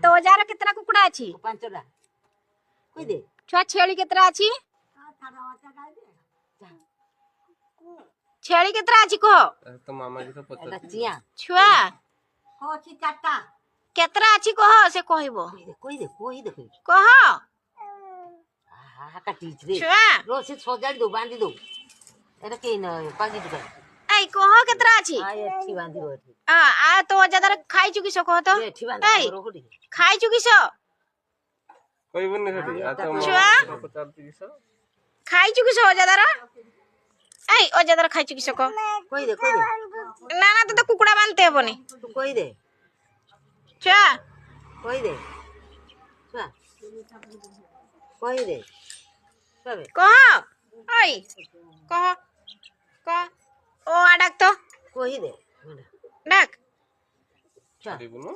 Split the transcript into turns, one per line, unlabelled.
तो हजार केतना कुकुड़ा अछि?
5टा कहि दे
छुआ छेली केतना अछि? छेली केतना अछि कह?
तो मामा जी तो
এটা
पचास
চিয়া
छुआ
কচি 4টা
केतना अछि कह से कहइबो
কই দে
कह
আহা কাটিছ রে
छुआ
রসি সজাড়ি দো বাঁধি দো এটা কি না পাগি দিবা
এই কহ কেतना अछि?
আয় এঠি বাঁধি দো এঠি
आ तो हजार खाइ चुकी सो कह तो
এঠি বাঁধি
এই
রকড়ি
खाइ चुकी सो
कोई भी नहीं रहती आ तो
छुआ
मामा 50 30
खाइ चुकी सो हजार এই অজাদার খাই চুকি সো কহ
কই দে
না না তো কুকুড়া বানতে হবনি
তুই কই দে
ছুয়া
কই দে চা কই দে সবে
কহ ওই কহ কহ ও আডাক তো
কই দে
ডাক
छड़ी बुनो